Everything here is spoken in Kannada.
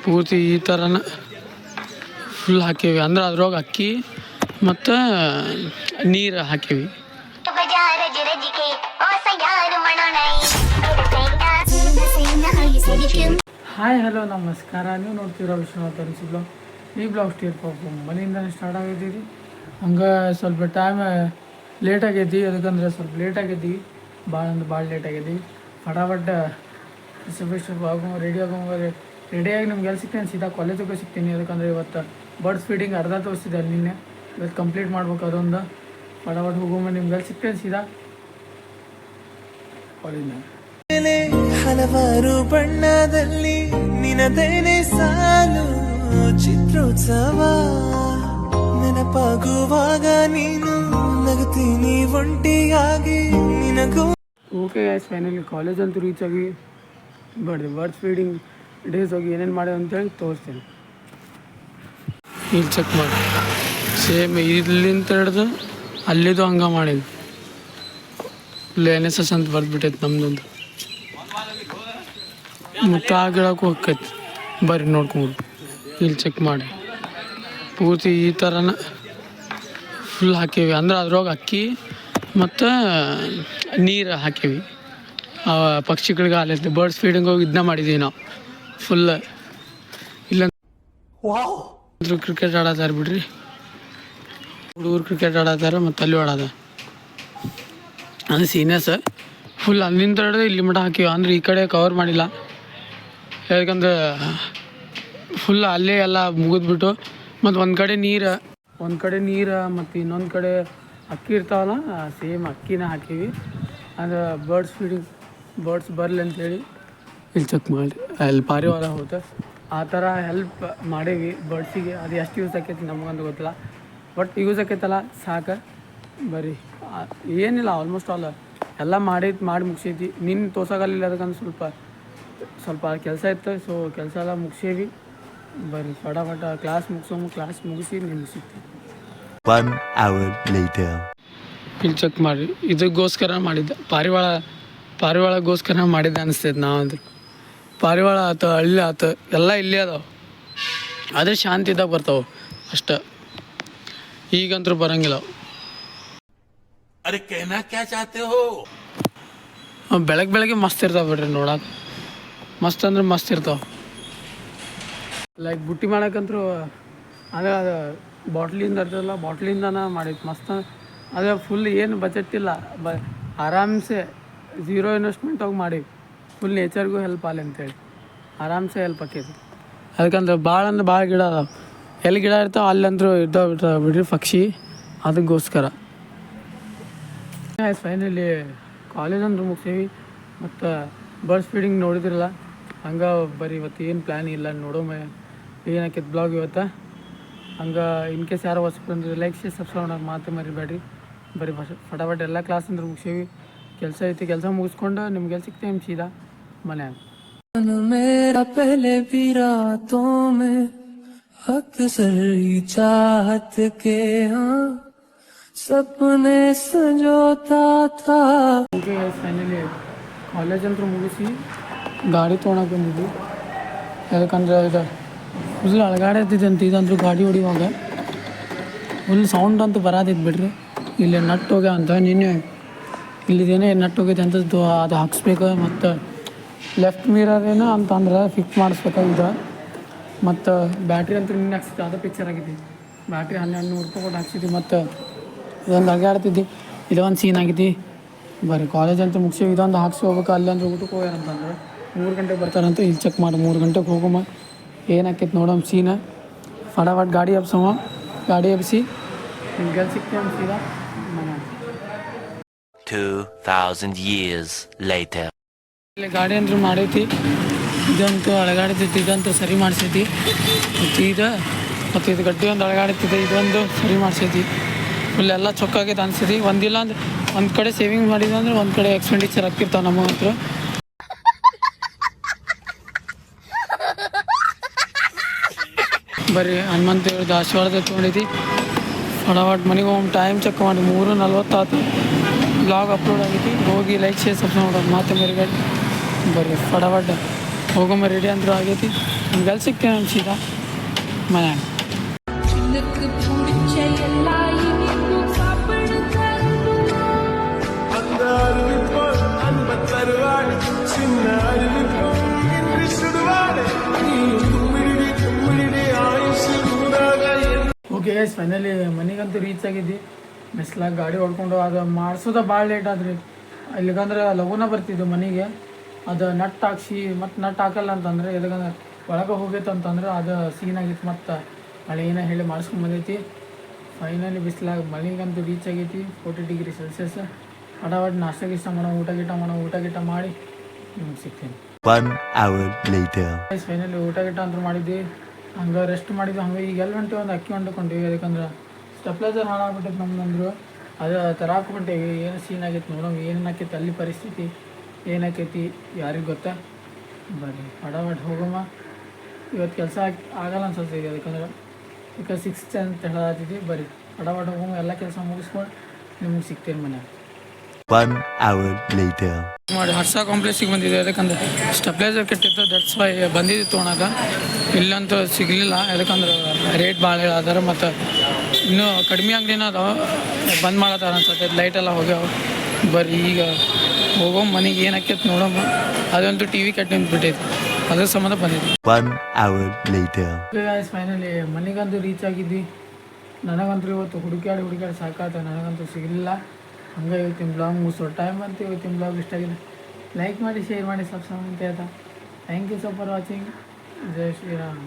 ಪೂರ್ತಿ ಈ ಥರನ ಫುಲ್ ಹಾಕೀವಿ. ಅಂದ್ರೆ ಅದ್ರೊಳಗೆ ಅಕ್ಕಿ ಮತ್ತು ನೀರು ಹಾಕೀವಿ. ಹಾಯ್ ಹಲೋ ನಮಸ್ಕಾರ. ನೀವು ನೋಡ್ತೀರೋ ವಿಶ್ವನಾಥ್ ಅನಿಸಿ ಬ್ಲಾಗ್. ಈ ಬ್ಲಾಗ್ ಸ್ಟೇಟ್ ಪಾಪು ಮನೆಯಿಂದನೇ ಸ್ಟಾರ್ಟ್ ಆಗಿದ್ದೀವಿ. ಹಂಗೆ ಸ್ವಲ್ಪ ಟೈಮ್ ಲೇಟ್ ಆಗೈತಿ. ಅದಕ್ಕಂದ್ರೆ ಸ್ವಲ್ಪ ಲೇಟ್ ಆಗಿದ್ದೀವಿ, ಭಾಳ ಲೇಟ್ ಆಗಿದ್ದೀವಿ. ಫಟಾಫಟ್ ಸ್ವಲ್ಪ ರೆಡಿಯಾಗಿ ನಿಮ್ಗೆ ಸಿಗ್ತೇನೆ, ಸೀದಾ ಕಾಲೇಜಿಗೆ ಸಿಗ್ತೀನಿ. ಅದಕ್ಕಂದ್ರೆ ಇವತ್ತು ಬರ್ಡ್ಸ್ ಫೀಡಿಂಗ್ ಅರ್ಧ ತೋರಿಸಿದೆ ಅಲ್ಲಿ ನಿನ್ನೆ, ಇವತ್ತು ಕಂಪ್ಲೀಟ್ ಮಾಡ್ಬೇಕು. ಅದೊಂದು ಫಟಾಫಟ್ ಹೋಗುವ ನಿಮ್ಗೆ ಸಿಗ್ತೇನೆ ಸೀದಾ ಕಾಲೇಜ್ನಾಗ. ಹಲವಾರು ಬಣ್ಣದಲ್ಲಿ ನಿನದೇನೆ ಸಾಲು ಚಿತ್ರೋತ್ಸವ ನೆನಪಾಗುವಾಗ ನೀನು ನಗುತ್ತೀನಿ ಒಂಟಿಯಾಗಿ ನಿನಗೂ. ಓಕೆ ಗೈಸ್, ಫೈನಲಿ ಕಾಲೇಜ್ ಅಂತೂ ರೀಚ್ ಆಗಿ ಬರ್ಡ್ಸ್ ಫೀಡಿಂಗ್ ಡೇಸ್ ಹೋಗಿ ಏನೇನು ಮಾಡಿದೆ ಅಂತೇಳಿ ತೋರಿಸ್ತೀನಿ. ಇಲ್ಲಿ ಚೆಕ್ ಮಾಡಿ, ಸೇಮ್ ಇಲ್ಲಿಂದ ಹಿಡ್ದು ಅಲ್ಲಿದು ಹಂಗೆ ಮಾಡಿದ್ದು. ಇಲ್ಲಿ NSS ಅಂತ ಬರೆದ್ಬಿಟ್ಟೈತೆ ನಮ್ದೊಂದು. ಮತ್ತು ಆ ಗಿಡಕ್ಕೂ ಹೋಗ್ತೈತಿ, ಬರ್ರಿ ನೋಡ್ಕೊಂಡು. ಇಲ್ಲಿ ಚೆಕ್ ಮಾಡಿ, ಪೂರ್ತಿ ಈ ಥರನ ಫುಲ್ ಹಾಕೀವಿ. ಅಂದ್ರೆ ಅದ್ರೊಳಗೆ ಅಕ್ಕಿ ಮತ್ತು ನೀರು ಹಾಕೀವಿ. ಪಕ್ಷಿಗಳಿಗೆ ಹಾಲೈತಿ. ಬರ್ಡ್ಸ್ ಫೀಡಿಂಗ್ ಹೋಗಿ ಇದನ್ನ ಮಾಡಿದ್ದೀವಿ ನಾವು ಫುಲ್. ಇಲ್ಲಂದ್ರೆ ಕ್ರಿಕೆಟ್ ಆಡತ್ತಾರೆ ಬಿಡ್ರಿ, ಹುಡುಗರು ಕ್ರಿಕೆಟ್ ಆಡತ್ತಾರೆ ಮತ್ತು ಅಲ್ಲಿ ಆಡೋದ. ಅಂದರೆ ಸೀನಿಯರ್ಸ್ ಫುಲ್ ಅಲ್ಲಿಂದ ಹಿಡಿದು ಇಲ್ಲಿ ಮಟ್ಟ ಹಾಕಿವಿ. ಅಂದ್ರೆ ಈ ಕಡೆ ಕವರ್ ಮಾಡಿಲ್ಲ, ಯಾಕಂದ್ರೆ ಫುಲ್ ಅಲ್ಲೇ ಎಲ್ಲ ಮುಗಿದ್ಬಿಟ್ಟು. ಮತ್ತು ಒಂದು ಕಡೆ ನೀರು ಮತ್ತು ಇನ್ನೊಂದು ಕಡೆ ಅಕ್ಕಿ ಇರ್ತಾವಲ್ಲ, ಸೇಮ್ ಅಕ್ಕಿನ ಹಾಕೀವಿ. ಅಂದ್ರೆ ಬರ್ಡ್ಸ್ ಬರಲಿ ಅಂಥೇಳಿ. ಇಲ್ಲಿ ಚೆಕ್ ಮಾಡಿ, ಅಲ್ಲಿ ಪಾರಿವಾಳ ಹೋಗುತ್ತೆ ಆ ಥರ ಹೆಲ್ಪ್ ಮಾಡೀವಿ ಬರ್ಡ್ಸಿಗೆ. ಅದು ಎಷ್ಟು ಯೂಸ್ ಆಕೈತಿ ನಮಗಂತೂ ಗೊತ್ತಿಲ್ಲ, ಬಟ್ ಯೂಸ್ ಆಕೈತಲ್ಲ ಸಾಕು. ಬರೀ ಏನಿಲ್ಲ, ಆಲ್ಮೋಸ್ಟ್ ಆಲ್ ಎಲ್ಲ ಮಾಡಿ ಮುಗಿಸೈತಿ. ನಿನ್ನ ತೋರ್ಸೋಗಲಿಲ್ಲ, ಅದಕ್ಕಂದ್ರೆ ಸ್ವಲ್ಪ ಕೆಲಸ ಇತ್ತು. ಸೊ ಕೆಲಸ ಎಲ್ಲ ಮುಗಿಸೇವಿ. ಬರ್ರಿ ಫಟಾಫಟ ಕ್ಲಾಸ್ ಮುಗಿಸಿ ನಿಮ್ಗೆ ಸಿಗ್ತೀವಿ. 1 hour later. ಇಲ್ಲಿ ಚೆಕ್ ಮಾಡಿ, ಇದಕ್ಕೋಸ್ಕರ ಮಾಡಿದ್ದೆ, ಪಾರಿವಾಳಗೋಸ್ಕರ ಮಾಡಿದ್ದೆ ಅನಿಸ್ತೈತೆ. ನಾವಂದ್ರೆ ಪಾರಿವಾಳ ಆತ, ಹಳ್ಳಿ ಆತ, ಎಲ್ಲ ಇಲ್ಲೇ ಅದಾವೆ. ಆದರೆ ಶಾಂತಿ ಇದ್ದಾಗ ಬರ್ತಾವೆ ಅಷ್ಟ, ಈಗಂತೂ ಬರೋಂಗಿಲ್ಲ. ಬೆಳಗ್ಗೆ ಮಸ್ತ್ ಇರ್ತಾವೆ ಬಿಡ್ರಿ ನೋಡಕ್ಕೆ. ಮಸ್ತ್ ಅಂದ್ರೆ ಮಸ್ತ್ ಇರ್ತಾವೆ. ಲೈಕ್ ಬುಟ್ಟಿ ಮಾಡೋಕ್ಕಂತೂ ಅದೇ ಅದು ಬಾಟ್ಲಿಂದ ಇರ್ತದಲ್ಲ, ಬಾಟ್ಲಿಂದನ ಮಾಡಿದ್ದು ಮಸ್ತ್. ಅದೇ ಫುಲ್ ಏನು ಬಜೆಟ್ ಇಲ್ಲ, ಆರಾಮ್ಸೆ 0 ಇನ್ವೆಸ್ಟ್ಮೆಂಟ್ ಹೋಗಿ ಮಾಡಿ. ಫುಲ್ ನೇಚರ್ಗೂ ಹೆಲ್ಪ್ ಆಗಲಿ ಅಂತೇಳಿ ಆರಾಮ್ಸೆ ಹೆಲ್ಪ್ ಆಕೈತಿ. ಅದಕ್ಕಂದ್ರೆ ಭಾಳ ಗಿಡ ಅದಾವೆ. ಎಲ್ಲಿ ಗಿಡ ಇರ್ತಾವೆ ಅಲ್ಲಂದ್ರೂ ಇರ್ತಾವೆ ಬಿಡ್ರಿ ಪಕ್ಷಿ, ಅದಕ್ಕೋಸ್ಕರ. ಫೈನಲಿ ಕಾಲೇಜ್ ಅಂದ್ರೆ ಮುಗಿಸೀವಿ. ಮತ್ತು ಬರ್ಡ್ಸ್ ಫೀಡಿಂಗ್ ನೋಡಿದ್ರಲ್ಲ, ಹಂಗೆ ಬರೀ ಇವತ್ತು ಏನು ಪ್ಲ್ಯಾನ್ ಇಲ್ಲ, ನೋಡೋಮ ಏನಾಕೈತೆ ಬ್ಲಾಗ್ ಇವತ್ತು. ಹಂಗೆ ಇನ್ ಕೇಸ್ ಯಾರು ಹೊಸಬ್ರು ಲೈಕ್ ಶೇರ್ ಸಬ್ಸ್ಕ್ರೈಬ್ ಮಾಡೋಕೆ ಮಾತು ಮರಿಬೇಡ್ರಿ. ಬರೀ ಫಟಾಫಟ್ ಎಲ್ಲ ಕ್ಲಾಸ್ ಅಂದ್ರೆ ಮುಗಿಸೀವಿ. ಕೆಲಸ ಐತಿ, ಕೆಲಸ ಮುಗಿಸ್ಕೊಂಡು ನಿಮ್ಗೆ ಸಿಗ್ತೇವೆ ಸೀದಾ ಮನೆ. मेरा पहले भी रातों में अक्सर चाहत के हाँ सपने संजोता था. ಫೈನಲಿ ಕಾಲೇಜ್ ಅಂತೂ ಮುಗಿಸಿ ಗಾಡಿ ತೊಗೊಳಕ್ಕೆ ಬಂದಿದ್ವಿ. ಯಾಕಂದ್ರೆ ಇದು ಫುಲ್ ಅಳಗಾಡತ್ತಿದೆ ಅಂತ. ಇದಂದ್ರೂ ಗಾಡಿ ಹೊಡಿಯುವಾಗ ಫುಲ್ ಸೌಂಡ್ ಅಂತೂ ಬರೋದಿತ್ತು ಬಿಡ್ರಿ. ಇಲ್ಲಿ ನಟ್ಟು ಹೋಗ್ಯ ಅಂತ, ನಿನ್ನೆ ಇಲ್ಲಿದೇನೇ ನಟ್ಟು ಹೋಗೈತೆ ಅಂತ ಅದು ಹಾಕ್ಸ್ಬೇಕು. ಮತ್ತು ಲೆಫ್ಟ್ ಮಿರರ್ ಏನೋ ಅಂತಂದ್ರೆ ಫಿಕ್ಸ್ ಮಾಡಿಸ್ಬೇಕಾಗಿದೆ. ಮತ್ತು ಬ್ಯಾಟ್ರಿ ಅಂತೂ ನಿನ್ನೆ ಹಾಕ್ಸಿದ್ದೆ, ಅದು ಪಿಕ್ಚರ್ ಆಗಿದ್ದೆ. ಬ್ಯಾಟ್ರಿ 1200 ರೂಪಾಯಿ ಕೊಟ್ಟು ಹಾಕ್ಸಿದ್ವಿ. ಮತ್ತು ಇದೊಂದು ಅಳಗಾಡ್ತಿದ್ದಿ, ಇದೊಂದು ಸೀನ್ ಆಗಿದ್ದಿ. ಬರೀ ಕಾಲೇಜ್ ಅಂತೂ ಮುಗಿಸಿ ಇದೊಂದು ಹಾಕ್ಸಿ ಹೋಗ್ಬೇಕು. ಅಲ್ಲಂದ್ರೆ ಊಟಕ್ಕೆ ಹೋಗ್ಯಾರಂತಂದ್ರೆ 3 ಗಂಟೆಗೆ ಬರ್ತಾರಂತ. ಇಲ್ಲಿ ಚೆಕ್ ಮಾಡಿ 3 ಗಂಟೆಗೆ ಹೋಗಮ್ಮ, ಏನಾಕೈತೆ ನೋಡಮ್ಮ ಸೀನ. ಫಟಾಫಟ್ ಗಾಡಿ ಎಬ್ಸಿ ನಿಮ್ಗೆ ಸಿಗ್ತೇವೆ ಸೀದಾ ಮನೆ. 2000 years later. ಇಲ್ಲಿ ಗಾಡಿ ಅಂತೂ ಮಾಡೈತಿ, ಇದಂತೂ ಅಳಗಾಡ್ತೈತಿ, ಇದಂತೂ ಸರಿ ಮಾಡಿಸೈತಿ. ಮತ್ತು ಇದು ಗಡ್ಡಿ ಒಂದು ಅಳಗಾಡ್ತಿದೆ, ಇದೊಂದು ಸರಿ ಮಾಡಿಸೈತಿ. ಫುಲ್ ಎಲ್ಲ ಚೊಕ್ಕಾಗೈತೆ ಅನ್ಸೈತಿ. ಒಂದಿಲ್ಲ ಅಂದ್ರೆ ಒಂದು ಕಡೆ ಸೇವಿಂಗ್ ಮಾಡಿದೆ ಅಂದ್ರೆ ಒಂದು ಕಡೆ ಎಕ್ಸ್ಪೆಂಡಿಚರ್ ಆಗ್ತಿರ್ತಾವೆ ನಮ್ಮ ಹತ್ರ. ಬರೀ ಹನುಮಂತ ಹೇಳಿದ ಆಶೀರ್ವಾದ ತೊಗೊಂಡೈತಿ. ಫಟಾಫಟ್ ಮನೆಗೆ ಹೋಗಿ ಟೈಮ್ ಚೆಕ್ ಮಾಡಿ 3:40 ಆಯ್ತು. ಬ್ಲಾಗ್ ಅಪ್ಲೋಡ್ ಆಗೈತಿ. ಹೋಗಿ ಲೈಕ್ ಶೇರ್ ಸಬ್ಸ್ಕ್ರೈಬ್ ಮಾಡೋದು ಮಾತು ಮರಿಬೇಡಿ. ಬರ್ರಿ ಫಟಾಫಟ್ ಹೋಗಮ್ಮ ರೆಡಿ ಅಂದರೂ ಆಗೈತಿ ನಮ್ಗೆ ಎಲ್ಲಿ ಸಿಗ್ತೇನೆ ನಮ್ಮ ಸೀದಾ ಮನ್ಯಾಗ. எனக்கு பிடிச்ச எல்லா இனிப்பும் சாப்பிடுங்க அந்த அறிவிப்போல் அன்ப தருவாள் சின்ன அறிவிப்போம் என்று சுடுவாள் நீ ಕುಮ್ಮಿಡಿ ಆಯುಷ್ ನೂರಾಗ ಓಕೆ ಗೈಸ್ ಫೈನಲಿ ಮನೆಗಂತೂ ರೀಚ್ ಆಗಿದ್ದಿ. ಮೆಸ್ಲಾಗ ಗಾಡಿ ಹೊಡ್ಕೊಂಡು ಅದು ಮಾಡಿಸೋದ ಭಾಳ ಲೇಟ್ ಆದ್ರಿ. ಇಲ್ಲಿಗಂದ್ರೆ ಲಘುನ ಬರ್ತಿದ್ದು ಮನೆಗೆ. ಅದು ನಟ್ ಹಾಕ್ಸಿ ಮತ್ತು ನಟ್ ಹಾಕಲ್ಲ ಅಂತಂದ್ರೆ ಎಲ್ಲಿಗಂದ್ರೆ ಒಳಗೆ ಹೋಗೈತೆ ಅಂತಂದ್ರೆ ಅದು ಸೀನ್ ಆಗಿತ್ತು. ಮತ್ತು ಮಳೆ ಏನೋ ಹೇಳಿ ಮಾಡಿಸ್ಕೊಂಡು ಬಂದೈತಿ. ಫೈನಲಿ ಬಿಸಿಲಾಗ ಮನೆಗಂತೂ ರೀಚ್ ಆಗೈತಿ 40 ಡಿಗ್ರಿ ಸೆಲ್ಸಿಯಸ್. ಹಡಾವಡ್ ನಾಷ್ಟ ಗಿಷ್ಟ ಮಾಡೋ ಊಟ ಗಿಟ ಮಾಡಿ ನಿಮ್ಗೆ ಸಿಗ್ತೀನಿ. 1 hour later. ಫೈನಲಿ ಊಟ ಗಿಟ ಅಂತ ಮಾಡಿದ್ವಿ. ಹಂಗೆ ರೆಸ್ಟ್ ಮಾಡಿದ್ವಿ. ಹಂಗೆ ಈಗ ಎಲ್ಲಿ ಹೊಂಟಿವಿ ಒಂದು ಅಕ್ಕಿ ಹೊಂಡ್ಕೊಂಡ್ವಿ. ಯಾಕಂದ್ರೆ ಸ್ಟೆಪ್ಲೈಸರ್ ಹಾಳಾಗ್ಬಿಟ್ಟೈತೆ ನಮ್ದಂದ್ರು. ಅದು ತರಾಕ್ ಹೊಂಟೇವಿ. ಏನು ಸೀನ್ ಆಗೈತೆ ನೋಡೋಣ ಏನು ಆಕೈತಿ ಅಲ್ಲಿ ಪರಿಸ್ಥಿತಿ ಏನಾಕೈತಿ ಯಾರಿಗೆ ಗೊತ್ತಾ. ಬರ್ರಿ ಹಡಾವಡ್ ಹೋಗಮ್ಮ. ಇವತ್ತು ಕೆಲಸ ಆಗಲ್ಲ ಅನ್ಸುತ್ತೆ. ಯಾಕಂದ್ರೆ ಈಗ 6th ಅಂತ ಹೇಳತ್ತಿದ್ವಿ. ಬರ್ರಿ ಹಡಾವಡ್ ಹೋಗಮ್ಮ. ಎಲ್ಲ ಕೆಲಸ ಮುಗಿಸ್ಕೊಂಡು ನಿಮ್ಗೆ ಸಿಗ್ತೀನಿ ಮನ್ಯಾಗ. 1 hour later. ಮಾಡಿ ಹರ್ಷ ಕಾಂಪ್ಲೆಕ್ಸಿಗೆ ಬಂದಿದೆ. ಯಾಕಂದ್ರೆ ಸ್ಟೆಪ್ಲೈಸರ್ ಕೆಟ್ಟಿತ್ತು. ದಟ್ಸ್ ವೈ ಬಂದಿದ್ದು ತೊಗೊಳಕ. ಇಲ್ಲಂತೂ ಸಿಗಲಿಲ್ಲ. ಯಾಕಂದ್ರೆ ರೇಟ್ ಭಾಳ ಹೇಳದಾರ. ಮತ್ತು ಇನ್ನೂ ಕಡಿಮೆ ಅಂಗಡಿನ ಅದಾವ ಬಂದ್ ಮಾಡತ್ತಾರ ಅನ್ಸತ್ತೆ. ಲೈಟೆಲ್ಲ ಹೋಗ್ಯಾವ. ಬರ್ರಿ ಈಗ ಹೋಗೋ ಮನೆಗೆ ಏನು ಆಕೈತೆ ನೋಡಮ್ಮ. ಅದಂತೂ ಟಿ ವಿ ಕೆಟ್ಟು ನಿಂತ್ಬಿಟ್ಟೈತಿ. ಅದ್ರ ಸಂಬಂಧ ಬಂದಿದ್ವಿ. 1 hour later. ಗಾಯ್ಸ್ ಫೈನಲಿ ಮನೆಗಂತೂ ರೀಚ್ ಆಗಿದ್ವಿ. ನನಗಂತೂ ಇವತ್ತು ಹುಡುಕಾಡಿ ಸಾಕಾತ. ನನಗಂತೂ ಸಿಗಲಿಲ್ಲ. ಹಂಗೆ ಇವತ್ತಿನ ಬ್ಲಾಗ್ ಮುಗಿಸೋ ಟೈಮ್ ಅಂತ. ಇವತ್ತಿನ ಬ್ಲಾಗ್ ಇಷ್ಟ ಆಗಿದೆ ಲೈಕ್ ಮಾಡಿ, ಶೇರ್ ಮಾಡಿ, ಸಬ್ಸ್ಕ್ರೈಬ್ ಅಂತ ಹೇಳ್ತಾ thank you so for watching. ಜೈ ಶ್ರೀರಾಮ್.